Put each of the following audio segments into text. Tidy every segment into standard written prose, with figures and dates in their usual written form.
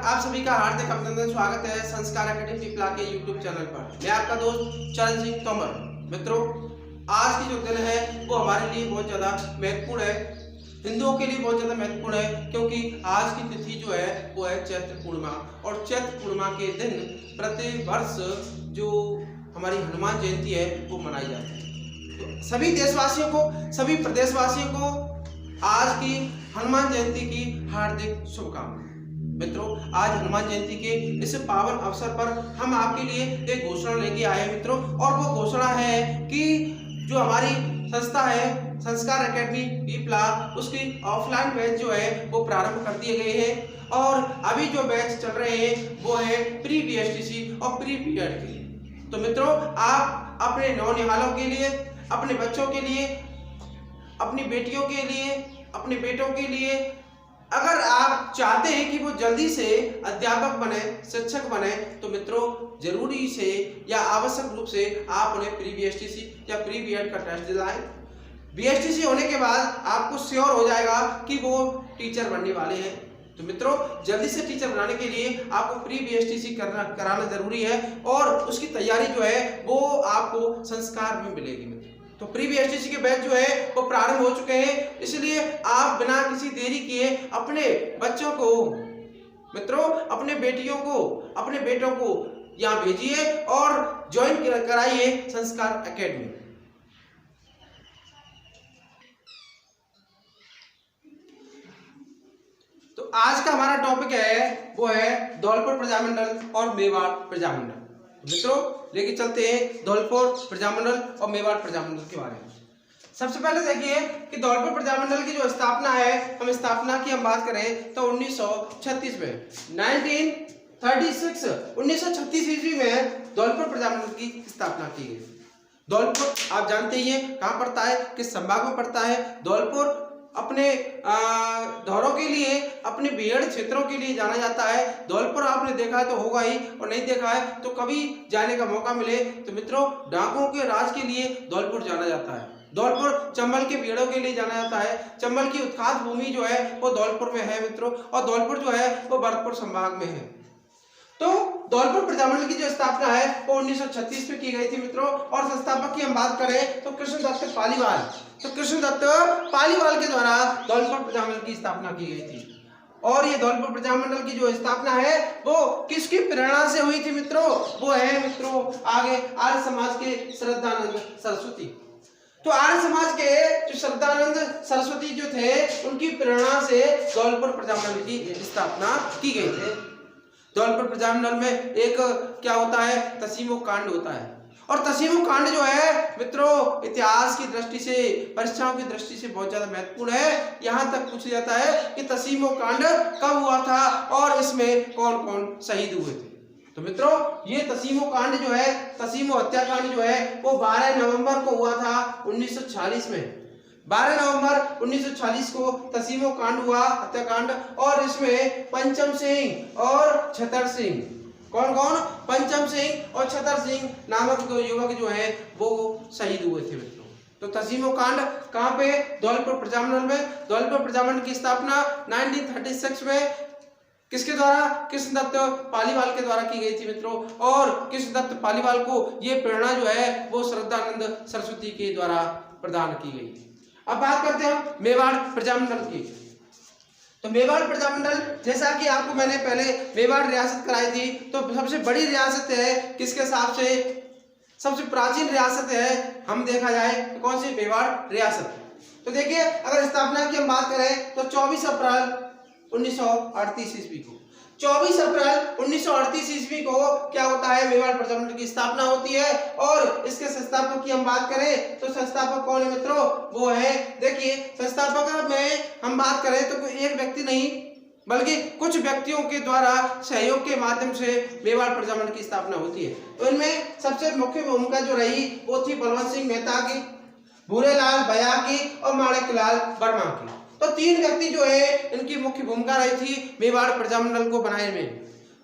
आप सभी का हार्दिक अभिनंदन, स्वागत है संस्कार एकेडमी पीपला के यूट्यूब चैनल पर। मैं आपका दोस्त चरण सिंह तोमर। मित्रों, आज की जो दिन है वो हमारे लिए बहुत ज़्यादा महत्वपूर्ण है, हिंदुओं के लिए बहुत ज़्यादा महत्वपूर्ण है, क्योंकि आज की तिथि जो है वो है चैत्र पूर्णिमा। और चैत्र पूर्णिमा के दिन प्रति वर्ष जो हमारी हनुमान जयंती है वो मनाई जाती है। तो सभी देशवासियों को, सभी प्रदेशवासियों को आज की हनुमान जयंती की हार्दिक शुभकामनाएं। मित्रों, आज हनुमान जयंती के इस पावन अवसर पर हम आपके लिए एक घोषणा लेके आए हैं मित्रों, और वो घोषणा है कि जो हमारी संस्था है संस्कार एकेडमी पीपला, उसकी ऑफलाइन बैच जो है वो प्रारंभ कर दिए गए हैं। और अभी जो बैच चल रहे हैं वो है प्री बीएसटीसी और प्री बीएड के लिए। तो मित्रों, आप अपने नौनिहालों के लिए, अपने बच्चों के लिए, अपनी बेटियों के लिए, अपने बेटों के लिए, अगर आप चाहते हैं कि वो जल्दी से अध्यापक बने, शिक्षक बने, तो मित्रों जरूरी से या आवश्यक रूप से आप उन्हें प्री बीएसटीसी या प्री बीएड का टेस्ट दिलाएं। बीएसटीसी होने के बाद आपको श्योर हो जाएगा कि वो टीचर बनने वाले हैं। तो मित्रों, जल्दी से टीचर बनाने के लिए आपको प्री बीएसटीसी कराना जरूरी है, और उसकी तैयारी जो है वो आपको संस्कार में मिलेगी। मित्रों, तो प्री बीएसटीसी के बैच जो है वो प्रारंभ हो चुके हैं, इसलिए आप बिना किसी देरी किए अपने बच्चों को, मित्रों अपने बेटियों को, अपने बेटों को यहाँ भेजिए और ज्वाइन कराइए संस्कार एकेडमी। तो आज का हमारा टॉपिक है वो है धौलपुर प्रजामंडल और मेवाड़ प्रजामंडल। मित्रों, लेके चलते हैं धौलपुर प्रजामंडल और मेवाड़ प्रजामंडल के बारे में। सबसे पहले देखिए कि धौलपुर प्रजामंडल की जो स्थापना है, हम स्थापना की हम बात करें तो 1936 में 1936 ईस्वी में धौलपुर प्रजामंडल की स्थापना की गई। धौलपुर आप जानते ही हैं कहाँ पड़ता है, किस संभाग में पड़ता है। धौलपुर अपने धौरों के लिए, अपने बेहड़ क्षेत्रों के लिए जाना जाता है। धौलपुर आपने देखा है तो होगा ही, और नहीं देखा है तो कभी जाने का मौका मिले तो मित्रों डाकुओं के राज के लिए धौलपुर जाना जाता है। धौलपुर चंबल के बेड़ों के लिए जाना जाता है। चंबल की उत्खात भूमि जो है वो धौलपुर में है मित्रों, और धौलपुर जो है वो भरतपुर संभाग में है। तो धौलपुर प्रजामंडल की जो स्थापना है वो 1936 में की गई थी मित्रों। और संस्थापक की हम बात करें तो कृष्णदत्त पालीवाल। तो कृष्णदत्त पालीवाल के द्वारा धौलपुर प्रजामंडल की स्थापना की गई थी। और ये धौलपुर प्रजामंडल की जो स्थापना है वो किसकी प्रेरणा से हुई थी मित्रों? वो है मित्रों आगे आर्य समाज के श्रद्धानंद सरस्वती। तो आर्य समाज के जो श्रद्धानंद सरस्वती जो थे, उनकी प्रेरणा से धौलपुर प्रजामंडल की स्थापना की गई थी। धौलपुर प्रजामंडल में एक क्या होता है, तसीमो कांड होता है। और तसीमो कांड जो है मित्रों इतिहास की दृष्टि से, परीक्षाओं की दृष्टि से बहुत ज्यादा महत्वपूर्ण है। यहाँ तक पूछा जाता है कि तसीमो कांड कब हुआ था और इसमें कौन कौन शहीद हुए थे। तो मित्रों ये तसीमो कांड जो है, तसीमो हत्याकांड जो है वो 12 नवंबर को हुआ था 1946 में। 12 नवंबर 1946 को तसीमो कांड हुआ, हत्याकांड। और इसमें पंचम सिंह और छतर सिंह, कौन कौन, पंचम सिंह और छतर सिंह नामक दो युवक जो हैं वो शहीद हुए थे मित्रों। तो तसीमो कांड कहाँ पे? धौलपुर प्रजामंडल में। धौलपुर प्रजामंडल की स्थापना 1936 में किसके द्वारा? कृष्णदत्त पालीवाल के द्वारा की गई थी मित्रों। और कृष्णदत्त पालीवाल को ये प्रेरणा जो है वो श्रद्धानंद सरस्वती के द्वारा प्रदान की गई। अब बात करते हैं मेवाड़ प्रजामंडल की। तो मेवाड़ प्रजामंडल, जैसा कि आपको मैंने पहले मेवाड़ रियासत कराई थी, तो सबसे बड़ी रियासत है किसके हिसाब से? सबसे प्राचीन रियासत है हम देखा जाए तो कौन सी? मेवाड़ रियासत। तो देखिए अगर स्थापना की हम बात करें तो 24 अप्रैल 1938 ईस्वी को, 24 अप्रैल 1938 ईस्वी को क्या होता है, मेवाड़ प्रजामंडल की स्थापना होती है। और इसके संस्थापक की हम बात करें तो संस्थापक कौन है मित्रों? वो है, देखिए संस्थापक में हम बात करें तो कोई एक व्यक्ति नहीं बल्कि कुछ व्यक्तियों के द्वारा सहयोग के माध्यम से मेवाड़ प्रजामंडल की स्थापना होती है। तो इनमें सबसे मुख्य भूमिका जो रही वो थी बलवंत सिंह मेहता की, भूरेलाल बया की और माणिकलाल वर्मा की। तो 3 व्यक्ति जो है इनकी मुख्य भूमिका रही थी मेवाड़ प्रजामंडल को बनाने में।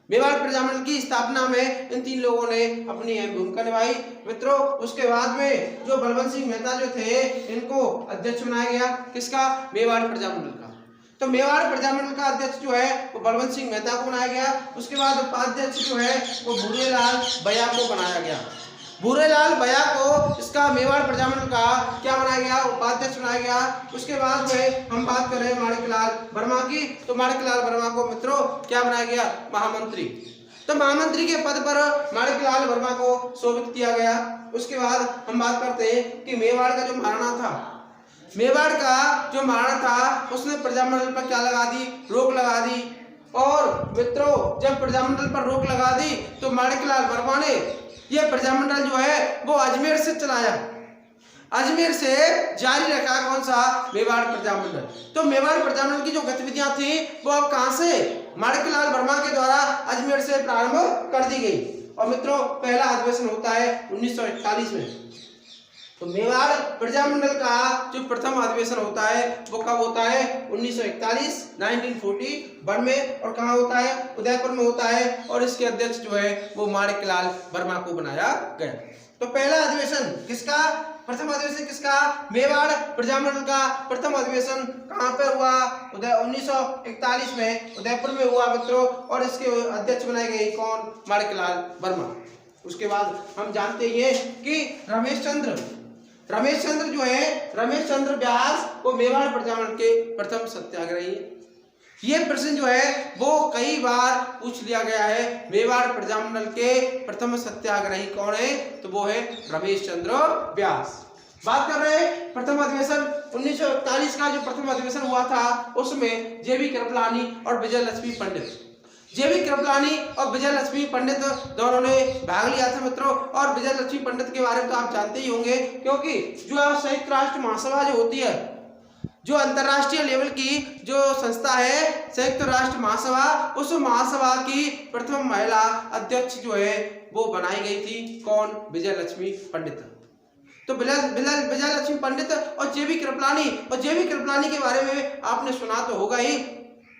मेवाड़ प्रजामंडल की स्थापना में इन 3 लोगों ने अपनी अहम भूमिका निभाई मित्रों। उसके बाद में जो बलवंत सिंह मेहता जो थे इनको अध्यक्ष बनाया गया, किसका? मेवाड़ प्रजामंडल का। तो मेवाड़ प्रजामंडल का अध्यक्ष जो है वो बलवंत सिंह मेहता को बनाया गया। उसके बाद उपाध्यक्ष जो है वो भूरेलाल बया को बनाया गया। भूरेलाल बया को इसका मेवाड़ प्रजामंडल का क्या बनाया गया, उपाध्यक्ष बनाया गया। उसके बाद में हम बात कर रहे हैं माणिकलाल वर्मा की, तो माणिकलाल वर्मा को मित्रों क्या बनाया गया, महामंत्री। तो महामंत्री के पद पर माणिकलाल वर्मा को शोभित किया गया। उसके बाद हम बात करते हैं कि मेवाड़ का जो महाराणा था, मेवाड़ का जो महाराणा था उसने प्रजामंडल पर क्या लगा दी, रोक लगा दी। और मित्रों जब प्रजामंडल पर रोक लगा दी तो माणिकलाल वर्मा ने यह प्रजामंडल जो है वो अजमेर से चलाया, अजमेर से जारी रखा। कौन सा, मेवाड़ प्रजामंडल। तो मेवाड़ प्रजामंडल की जो गतिविधियां थी वो अब कहां से, माणिकलाल वर्मा के द्वारा अजमेर से प्रारंभ कर दी गई। और मित्रों पहला अधिवेशन होता है 1941 में। तो मेवाड़ प्रजामंडल का जो प्रथम अधिवेशन होता है वो कब होता है, 1941 में। और कहाँ होता है, उदयपुर में होता है। और इसके अध्यक्ष जो है वो माणिकलाल वर्मा को बनाया गया। तो पहला अधिवेशन किसका, प्रथम अधिवेशन किसका, मेवाड़ प्रजामंडल का प्रथम अधिवेशन कहाँ पर हुआ, 1941 में उदयपुर में हुआ मित्रों। और इसके अध्यक्ष बनाए गए कौन, माणिकलाल वर्मा। उसके बाद हम जानते हैं कि रमेश चंद्र जो है, रमेश चंद्र व्यास को मेवाड़ प्रजामंडल के प्रथम सत्याग्रही। ये प्रश्न जो है वो कई बार पूछ लिया गया है, मेवाड़ प्रजामंडल के प्रथम सत्याग्रही कौन है, तो वो है रमेश चंद्र व्यास। बात कर रहे हैं प्रथम अधिवेशन 1941 का जो प्रथम अधिवेशन हुआ था उसमें जेबी कृपलानी और विजय लक्ष्मी पंडित, जेबी कृपलानी और विजय लक्ष्मी पंडित दोनों ने भाग लिया था मित्रों। और विजय लक्ष्मी पंडित के बारे में तो आप जानते ही होंगे, क्योंकि जो संयुक्त राष्ट्र महासभा जो होती है, जो अंतरराष्ट्रीय लेवल की जो संस्था है संयुक्त राष्ट्र महासभा, उस महासभा की प्रथम महिला अध्यक्ष जो है वो बनाई गई थी, कौन, विजय लक्ष्मी पंडित। तो विजय लक्ष्मी पंडित और जेबी कृपलानी के बारे में आपने सुना तो होगा ही,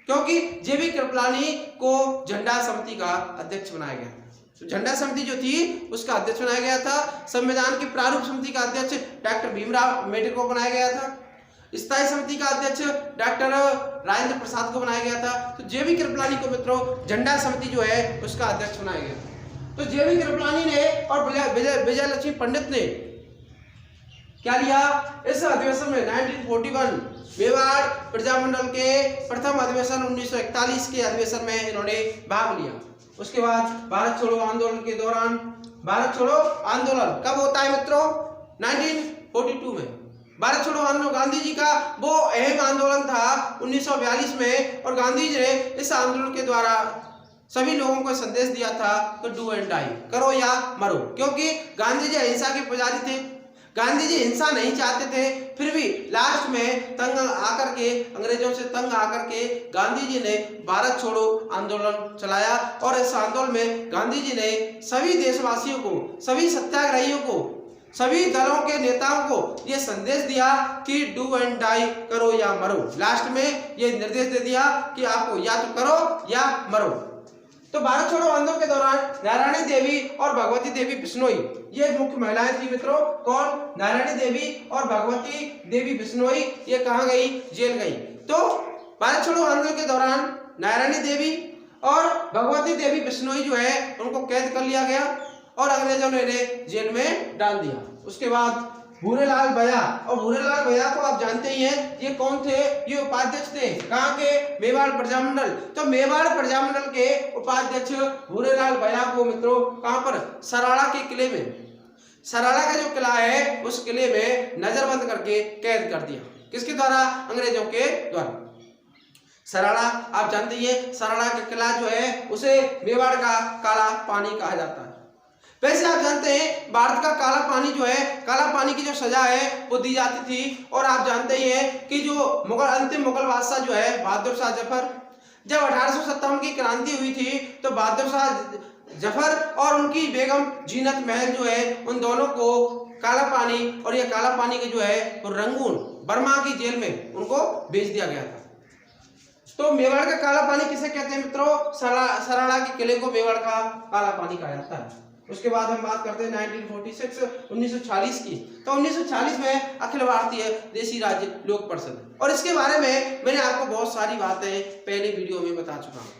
क्योंकि जेबी कृपलानी को झंडा समिति का अध्यक्ष बनाया गया। तो झंडा समिति जो थी उसका अध्यक्ष बनाया गया था। संविधान की प्रारूप समिति का अध्यक्ष डॉक्टर भीमराव अम्बेडकर को बनाया गया था। स्थायी समिति का अध्यक्ष डॉक्टर राजेंद्र प्रसाद को बनाया गया था। तो जेबी कृपलानी को मित्रों झंडा समिति जो है उसका अध्यक्ष बनाया गया। तो जेबी कृपलानी ने और विजय लक्ष्मी पंडित ने क्या लिया, इस अधिवेशन में 1941 मेवाड़ प्रजामंडल के प्रथम अधिवेशन 1941 के अधिवेशन में इन्होंने भाग लिया। उसके बाद भारत छोड़ो आंदोलन के दौरान, भारत छोड़ो आंदोलन कब होता है मित्रों, 1942 में। भारत छोड़ो आंदोलन गांधी जी का वो अहम आंदोलन था 1942 में। और गांधी जी ने इस आंदोलन के द्वारा सभी लोगों को संदेश दिया था कि डू एंड डाई, करो या मरो। क्योंकि गांधी जी अहिंसा के पुजारी थे, गांधी जी हिंसा नहीं चाहते थे, फिर भी लास्ट में तंग आकर के, अंग्रेजों से तंग आकर के गांधी जी ने भारत छोड़ो आंदोलन चलाया। और इस आंदोलन में गांधी जी ने सभी देशवासियों को, सभी सत्याग्रहियों को, सभी दलों के नेताओं को ये संदेश दिया कि डू एंड डाई, करो या मरो। लास्ट में ये निर्देश दे दिया कि आपको या तो करो या मरो। तो भारत छोड़ो आंदोलन के दौरान नारायणी देवी और भगवती देवी बिश्नोई ये मुख्य महिलाएं थी मित्रों। कौन, नारायणी देवी और भगवती देवी बिश्नोई ये कहाँ गई, जेल गई। तो भारत छोड़ो आंदोलन के दौरान नारायणी देवी और भगवती देवी बिश्नोई जो है उनको कैद कर लिया गया और अंग्रेजों ने इन्हें जेल में डाल दिया। उसके बाद भूरेलाल बया, और भूरेलाल बया को आप जानते ही हैं, ये कौन थे, ये उपाध्यक्ष थे कहाँ के, मेवाड़ प्रजामंडल। तो मेवाड़ प्रजामंडल के उपाध्यक्ष भूरेलाल बया को मित्रों कहाँ पर, सराड़ा के किले में, सराड़ा का जो किला है उस किले में नजरबंद करके कैद कर दिया। किसके द्वारा, अंग्रेजों के द्वारा। सराड़ा आप जानते ही हैं, सराड़ा का किला जो है उसे मेवाड़ का काला पानी कहा जाता है। वैसे आप जानते हैं भारत का काला पानी जो है, काला पानी की जो सजा है वो दी जाती थी। और आप जानते ही हैं कि जो अंतिम मुगल बादशाह जो है बहादुर शाह जफर, जब 1857 की क्रांति हुई थी तो बहादुर शाह जफर और उनकी बेगम जीनत महल जो है उन दोनों को काला पानी, और ये काला पानी के जो है वो रंगून बर्मा की जेल में उनको भेज दिया गया था। तो मेवाड़ का काला पानी किसे कहते हैं मित्रों, सराड़ा के किले को मेवाड़ का काला पानी कहा जाता है। उसके बाद हम बात करते हैं 1946 1940 की। तो 1940 में अखिल भारतीय देशी राज्य लोक परिषद, और इसके बारे में मैंने आपको बहुत सारी बातें पहले वीडियो में बता चुका हूँ।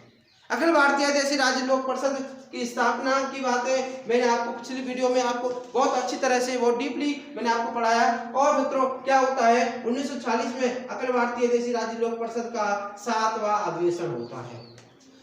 अखिल भारतीय देशी राज्य लोक परिषद की स्थापना की बातें मैंने आपको पिछली वीडियो में आपको बहुत अच्छी तरह से बहुत डीपली मैंने आपको पढ़ाया। और मित्रों क्या होता है 1940 में अखिल भारतीय देशी राज्य लोक परिषद का 7वां अधिवेशन होता है।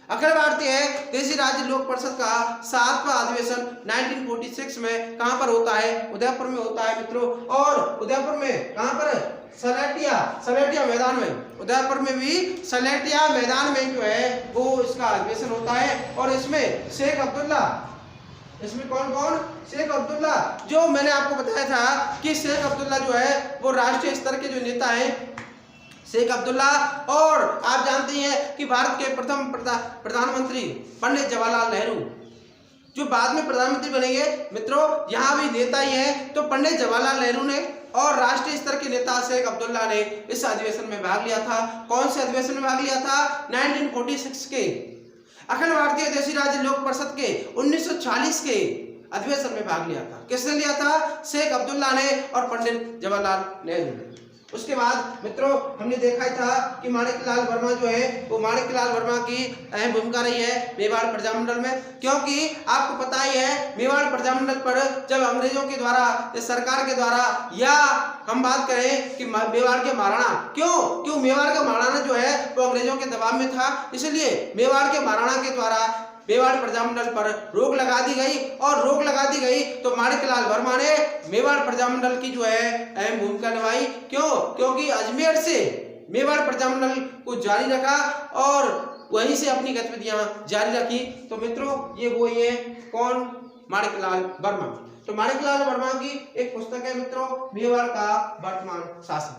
अखिल भारतीय देशी राज्य लोक परिषद का 7वां अधिवेशन 1946 में कहां पर होता है? उदयपुर में होता है मित्रों। और उदयपुर में कहां पर? सलेटिया मैदान में। उदयपुर में भी सलेटिया मैदान में जो है वो इसका अधिवेशन होता है। और इसमें शेख अब्दुल्ला, इसमें कौन कौन? शेख अब्दुल्ला, जो मैंने आपको बताया था कि शेख अब्दुल्ला जो है वो राष्ट्रीय स्तर के जो नेता हैं शेख अब्दुल्ला। और आप जानते हैं कि भारत के प्रथम प्रधानमंत्री पंडित जवाहरलाल नेहरू जो बाद में प्रधानमंत्री बनेंगे मित्रों, यहाँ भी नेता ही हैं। तो पंडित जवाहरलाल नेहरू ने और राष्ट्रीय स्तर के नेता शेख अब्दुल्ला ने इस अधिवेशन में भाग लिया था। कौन से अधिवेशन में भाग लिया था? 1946 के अखिल भारतीय देशी राज्य लोक परिषद के 1940 के अधिवेशन में भाग लिया था। किसने लिया था? शेख अब्दुल्ला ने और पंडित जवाहरलाल नेहरू ने। उसके बाद मित्रों हमने देखा ही था कि माणिकलाल वर्मा जो है वो माणिकलाल वर्मा की अहम भूमिका रही है मेवाड़ प्रजामंडल में, क्योंकि आपको पता ही है मेवाड़ प्रजामंडल पर जब अंग्रेजों के द्वारा सरकार के द्वारा, या हम बात करें कि मेवाड़ के महाराणा, क्यों मेवाड़ का महाराणा जो है वो अंग्रेजों के दबाव में था, इसलिए मेवाड़ के महाराणा के द्वारा मेवाड़ प्रजामंडल पर रोक लगा दी गई। और रोक लगा दी गई तो माणिकलाल वर्मा ने मेवाड़ प्रजामंडल की जो है अहम भूमिका निभाई। क्योंकि अजमेर से मेवाड़ प्रजामंडल को जारी रखा और वहीं से अपनी गतिविधियां जारी रखी। तो मित्रों ये कौन? माणिकलाल वर्मा। तो माणिकलाल वर्मा की एक पुस्तक है मित्रों मेवाड़ का वर्तमान शासन।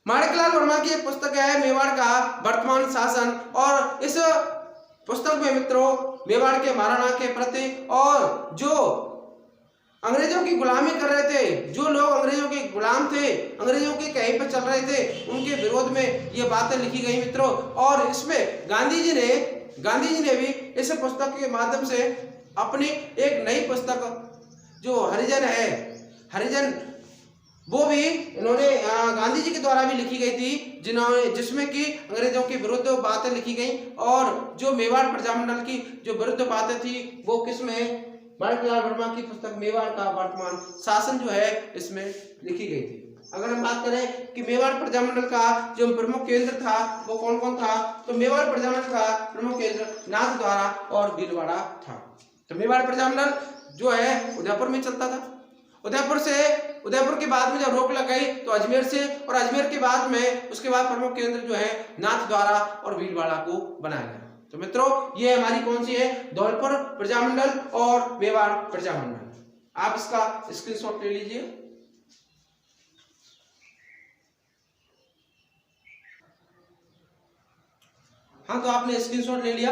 माणिकलाल वर्मा की एक पुस्तक है मेवाड़ का वर्तमान शासन। और इस पुस्तक में मित्रों मेवाड़ के महाराणा के प्रति और जो अंग्रेजों की गुलामी कर रहे थे, जो लोग अंग्रेजों के गुलाम थे, अंग्रेजों के कहीं पर चल रहे थे, उनके विरोध में ये बातें लिखी गई मित्रों। और इसमें गांधी जी ने भी इस पुस्तक के माध्यम से अपनी एक नई पुस्तक जो हरिजन वो भी इन्होंने गांधी जी के द्वारा भी लिखी गई थी, जिसमें कि अंग्रेजों के विरुद्ध बातें लिखी गई। और जो मेवाड़ प्रजामंडल की जो विरुद्ध बातें थी वो किसमें? माणिकलाल वर्मा की पुस्तक मेवाड़ का वर्तमान शासन जो है इसमें लिखी गई थी। अगर हम बात करें कि मेवाड़ प्रजामंडल का जो प्रमुख केंद्र था वो कौन कौन था, तो मेवाड़ प्रजामंडल का प्रमुख केंद्र नाथद्वारा और भीलवाड़ा था। तो मेवाड़ प्रजामंडल जो है उदयपुर में चलता था। उदयपुर के बाद में जब रोक लग गई तो अजमेर से, और अजमेर के बाद में उसके बाद प्रमुख केंद्र जो है नाथद्वारा और भीलवाड़ा को बनाया गया। तो मित्रों ये हमारी कौन सी है? धौलपुर प्रजामंडल और मेवाड़ प्रजामंडल। आप इसका स्क्रीनशॉट ले लीजिए। हाँ, तो आपने स्क्रीनशॉट ले लिया।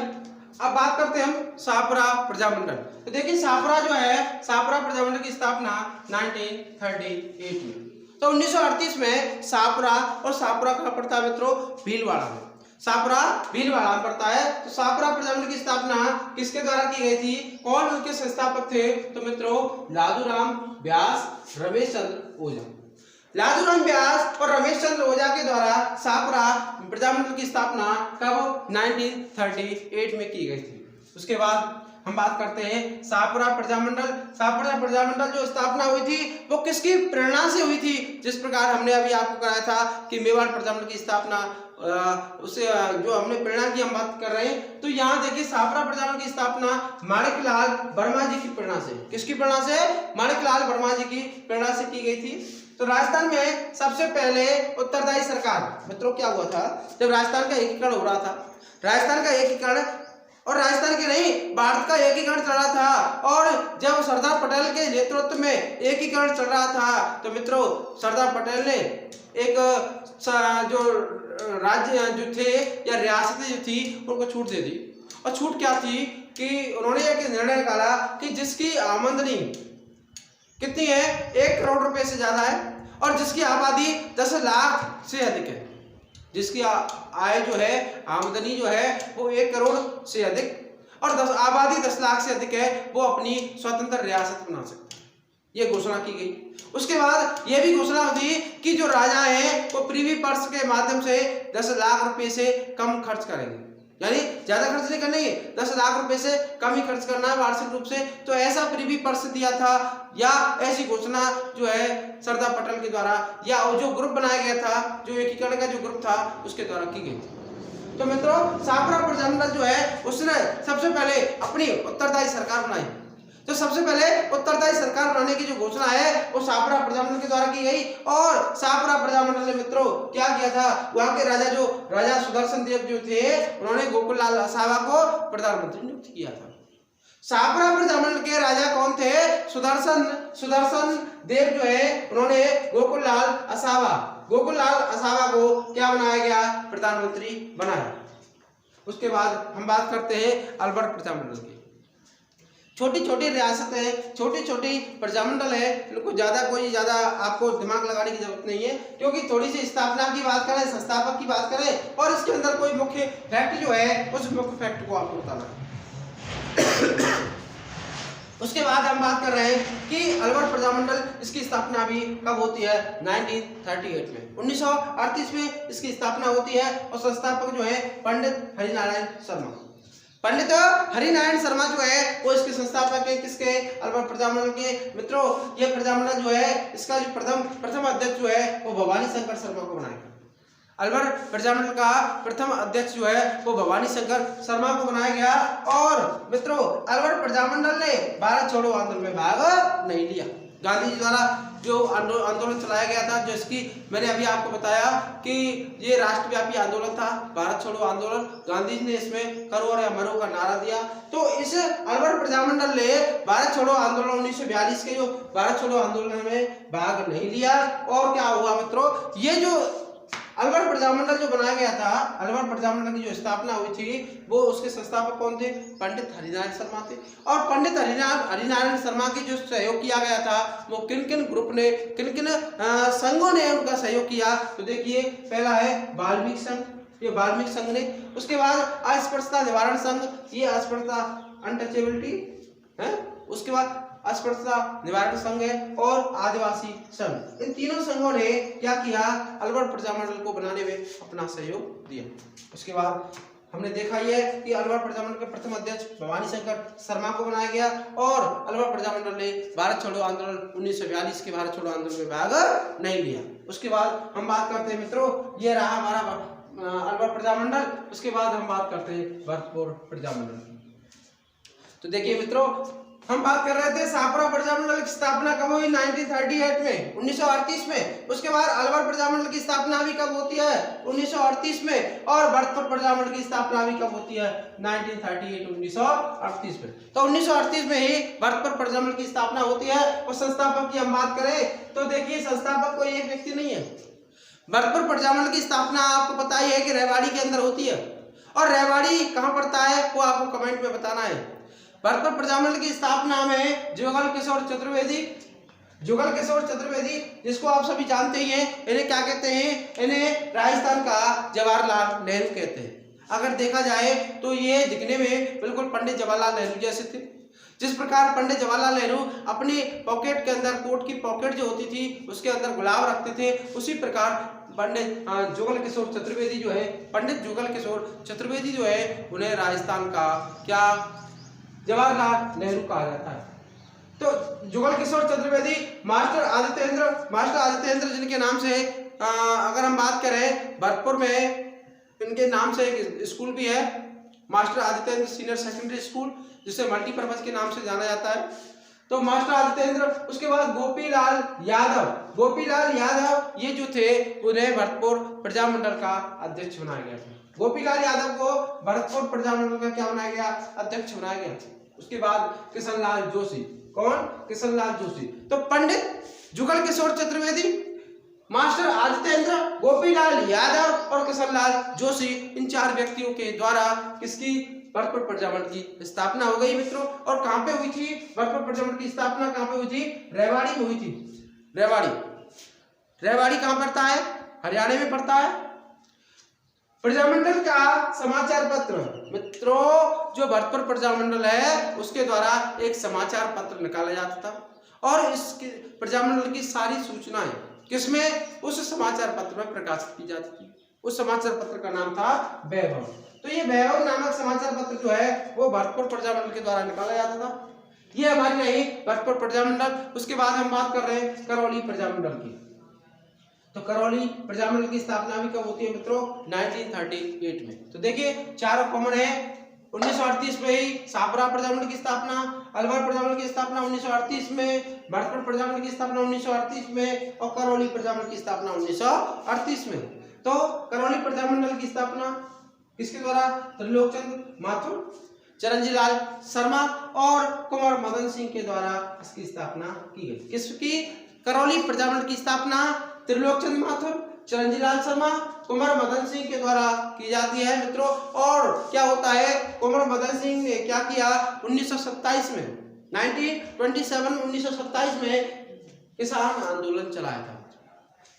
अब बात करते हैं हम शाहपुरा प्रजामंडल। तो देखिए शाहपुरा जो है, शाहपुरा प्रजामंडल की स्थापना 1938 में। तो 1938 में शाहपुरा, और शाहपुरा कहाँ पड़ता है मित्रों? भीलवाड़ा में। शाहपुरा भीलवाड़ा में पड़ता है। तो शाहपुरा प्रजामंडल की स्थापना किसके द्वारा की गई थी? कौन उनके संस्थापक थे? तो मित्रों लादूराम व्यास, रमेश चंद्र ओझा। लादूराम व्यास और रमेश चंद्र ओझा के द्वारा शाहपुरा प्रजामंडल की स्थापना कब? 1938 में की गई थी। उसके बाद हम बात करते हैं शाहपुरा प्रजामंडल। शाहपुरा प्रजामंडल जो स्थापना हुई थी वो किसकी प्रेरणा से हुई थी? जिस प्रकार हमने अभी आपको कराया था कि मेवाड़ प्रजामंडल की स्थापना उसे जो हमने प्रेरणा की हम बात कर रहे हैं। तो यहाँ देखिए शाहपुरा प्रजामंडल की स्थापना माणिकलाल वर्मा जी की प्रेरणा से, किसकी प्रेरणा से? माणिकलाल वर्मा जी की प्रेरणा से की गई थी। तो राजस्थान में सबसे पहले उत्तरदायी सरकार मित्रों क्या हुआ था? जब राजस्थान का एकीकरण हो रहा था, राजस्थान का एकीकरण, और राजस्थान के नहीं भारत का एकीकरण चल रहा था। और जब सरदार पटेल के नेतृत्व में एकीकरण चल रहा था तो मित्रों सरदार पटेल ने एक जो राज्य जो थे या रियासतें जो थी उनको छूट दे दी। और छूट क्या थी कि उन्होंने एक निर्णय निकाला कि जिसकी आमदनी कितनी है? 1 करोड़ रुपए से ज्यादा है, और जिसकी आबादी 10 लाख से अधिक है, जिसकी आय जो है, आमदनी जो है वो 1 करोड़ से अधिक, और आबादी 10 लाख से अधिक है वो अपनी स्वतंत्र रियासत बना सकते हैं, ये घोषणा की गई। उसके बाद ये भी घोषणा हुई कि जो राजा हैं वो प्रीवी पर्स के माध्यम से 10 लाख रुपए से कम खर्च करेंगे, यानी ज्यादा खर्च नहीं करना है, 10 लाख रुपए से कम ही खर्च करना है वार्षिक रूप से। तो ऐसा प्रीवी पर्स दिया था या ऐसी घोषणा जो है सरदार पटेल के द्वारा या जो ग्रुप बनाया गया था, जो एकीकरण का जो ग्रुप था उसके द्वारा की गई थी। तो मित्रों सापरा प्रजामंडल जो है उसने सबसे पहले अपनी उत्तरदायी सरकार बनाई। तो सबसे पहले उत्तरदायी सरकार बनाने की जो घोषणा है वो सापरा प्रजामंडल के द्वारा की गई। और सापरा प्रजामंडल ने मित्रों क्या किया था, वहां के राजा सुदर्शन देव जो थे उन्होंने गोकुल लाल असावा को प्रधानमंत्री नियुक्त किया था। सापरा प्रजामंडल के राजा कौन थे, सुदर्शन देव जो है उन्होंने गोकुल लाल असावा को क्या बनाया गया, प्रधानमंत्री बनाया। उसके बाद हम बात करते हैं अलवर प्रजामंडल की। छोटी छोटी रियासतें, छोटी छोटी प्रजामंडल है, इनको ज्यादा आपको दिमाग लगाने की जरूरत नहीं है, क्योंकि थोड़ी सी स्थापना की बात करें, संस्थापक की बात करें और इसके अंदर कोई मुख्य फैक्ट जो है उस मुख्य फैक्ट को आपको बताना है। उसके बाद हम बात कर रहे हैं कि अलवर प्रजामंडल इसकी स्थापना भी कब होती है, 1938 में, 1938 में इसकी स्थापना होती है। और संस्थापक जो है पंडित हरिनारायण शर्मा। पंडित हरिनारायण शर्मा जो है वो इसके संस्थापक है, किसके, अलवर प्रजामंडल के। मित्रों ये प्रजामंडल जो है इसका जो प्रथम अध्यक्ष जो है वो भवानी शंकर शर्मा को बनाया। अलवर प्रजामंडल का प्रथम अध्यक्ष जो है वो भवानी शंकर शर्मा को बनाया गया। और मित्रों अलवर प्रजामंडल ने भारत छोड़ो आंदोलन में भाग नहीं लिया। गांधी जी द्वारा जो आंदोलन चलाया गया था, जो इसकी मैंने अभी आपको बताया कि ये राष्ट्रव्यापी आंदोलन था, भारत छोड़ो आंदोलन, गांधी जी ने इसमें करो और मरो का नारा दिया। तो इस अलवर प्रजामंडल ने भारत छोड़ो आंदोलन 1942 के जो भारत छोड़ो आंदोलन में भाग नहीं लिया। और क्या हुआ मित्रों, ये जो अलवर प्रजामंडल जो बनाया गया था, अलवर प्रजामंडल की जो स्थापना हुई थी वो उसके संस्थापक कौन थे, पंडित हरिनारायण शर्मा थे। और पंडित हरिनारायण शर्मा की जो सहयोग किया गया था वो किन किन ग्रुप ने, किन किन संघों ने उनका सहयोग किया। तो देखिए पहला है वाल्मीकि संघ, ये वाल्मीकि संघ ने। उसके बाद अस्पृश्यता निवारण संघ, ये अस्पृश्यता अनटचेबिलिटी है। उसके बाद अस्पृश्यता निवारण संघ है और आदिवासी संघ। इन तीनों संघों ने क्या किया, अलवर प्रजामंडल को बनाने में अपना सहयोग दिया। उसके बाद हमने देखा ही है कि अलवर प्रजामंडल के प्रथम अध्यक्ष भवानी शंकर शर्मा को बनाया गया। और अलवर प्रजामंडल ने भारत छोड़ो आंदोलन 1942 के भारत छोड़ो आंदोलन में भाग नहीं लिया। उसके बाद हम बात करते हैं मित्रों, ये रहा हमारा अलवर प्रजामंडल। उसके बाद हम बात करते हैं भरतपुर प्रजामंडल। तो देखिए मित्रों हम बात कर रहे थे सापरा प्रजामंडल की स्थापना कब हुई, 1938 में, 1938 में। उसके बाद अलवर प्रजामंडल की स्थापना भी कब होती है, 1938 में। और भरतपुर प्रजामंडल की स्थापना भी कब होती है, 1938 में। तो 1938 में ही भरतपुर प्रजामंडल की स्थापना होती है। और संस्थापक की हम बात करें तो देखिए संस्थापक कोई एक व्यक्ति नहीं है। भरतपुर प्रजामंडल की स्थापना आपको पता ही है कि रेवाड़ी के अंदर होती है। और रेवाड़ी कहाँ पड़ता है वो आपको कमेंट में बताना है। भरतपुर प्रजामंडल की स्थापना में जुगल किशोर चतुर्वेदी जिसको आप सभी जानते ही हैं, इन्हें क्या कहते हैं, इन्हें राजस्थान का जवाहरलाल नेहरू कहते हैं। अगर देखा जाए तो ये दिखने में बिल्कुल पंडित जवाहरलाल नेहरू जैसे थे। जिस प्रकार पंडित जवाहरलाल नेहरू अपनी पॉकेट के अंदर, कोट की पॉकेट जो होती थी उसके अंदर गुलाब रखते थे, उसी प्रकार पंडित जुगल किशोर चतुर्वेदी जो है, पंडित जुगल किशोर चतुर्वेदी जो है उन्हें राजस्थान का क्या जवाहरलाल नेहरू कहा जाता है। तो जुगल किशोर चतुर्वेदी, मास्टर आदित्येंद्र जिनके नाम से अगर हम बात करें भरतपुर में इनके नाम से एक स्कूल भी है, master Adityendra senior secondary school, जिसे मल्टीपर्पज के नाम से जाना जाता है। तो मास्टर आदित्येंद्र, उसके बाद गोपीलाल यादव ये जो थे उन्हें भरतपुर प्रजामंडल का अध्यक्ष बनाया गया था। गोपीलाल यादव को भरतपुर प्रजामंडल का क्या बनाया गया, अध्यक्ष बनाया गया। उसके बाद किशनलाल जोशी, कौन, किशनलाल जोशी। तो पंडित जुगल किशोर चतुर्वेदी, मास्टर आदित्येंद्र, गोपीलाल यादव और किशनलाल जोशी, इन 4 व्यक्तियों के द्वारा किसकी, भरतपुर प्रजामंडल की स्थापना हो गई मित्रों। और कहां पे हुई थी भरतपुर प्रजामंडल की स्थापना, कहां पे हुई थी, रेवाड़ी में हुई थी। रेवाड़ी कहां पड़ता है, हरियाणा में पड़ता है। प्रजामंडल का समाचार पत्र, मित्रों जो भरतपुर प्रजामंडल है उसके द्वारा एक समाचार पत्र निकाला जाता था और इसके प्रजामंडल की सारी सूचनाएं किसमें, उस समाचार पत्र में प्रकाशित की जाती थी। उस समाचार पत्र का नाम था वैभव। तो ये वैभव नामक समाचार पत्र जो है वो भरतपुर प्रजामंडल के द्वारा निकाला जाता था। ये हमारी रही भरतपुर प्रजामंडल। उसके बाद हम बात कर रहे हैं करौली प्रजामंडल की। तो करौली प्रजामंडल की स्थापना भी कब होती है मित्रों, 1938 में। तो देखिए चारों कॉमन है। 1938 में ही सापरा प्रजामंडल की स्थापना, अलवर प्रजामंडल की स्थापना 1938 में, भरतपुर प्रजामंडल की स्थापना 1938 में और करौली प्रजामंडल की स्थापना 1938 में। तो करौली प्रजामंडल की स्थापना किसके द्वारा, त्रिलोकचंद माथुर, चिरंजी लाल शर्मा और कुंवर मदन सिंह के द्वारा इसकी स्थापना की गई। किसकी, करौली प्रजामंडल की स्थापना त्रिलोकचंद माथुर, चिरंजी लाल शर्मा, कुंवर मदन सिंह के द्वारा की जाती है मित्रों। और क्या होता है, कुंवर मदन सिंह ने क्या किया, 1927 में 1927 में किसान आंदोलन चलाया था।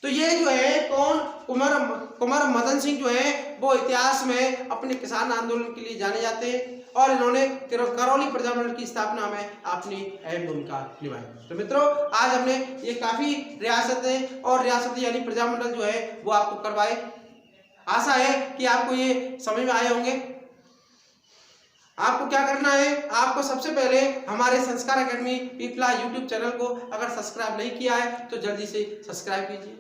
तो ये जो है कौन, कुंवर मदन सिंह जो है वो इतिहास में अपने किसान आंदोलन के लिए जाने जाते हैं और इन्होंने करौली प्रजामंडल की स्थापना में अपनी अहम भूमिका निभाई। तो मित्रों आज हमने ये काफी रियासतें और रियासतें यानी प्रजामंडल जो है वो आपको करवाए। आशा है कि आपको ये समझ में आए होंगे। आपको क्या करना है, आपको सबसे पहले हमारे संस्कार अकेडमी पीपला यूट्यूब चैनल को अगर सब्सक्राइब नहीं किया है तो जल्दी से सब्सक्राइब कीजिए।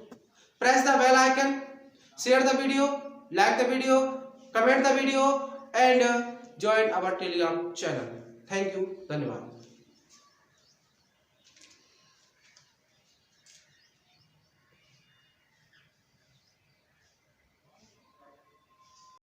Press the bell icon, share the video, like the video, comment the video and join our Telegram channel. Thank you. धन्यवाद।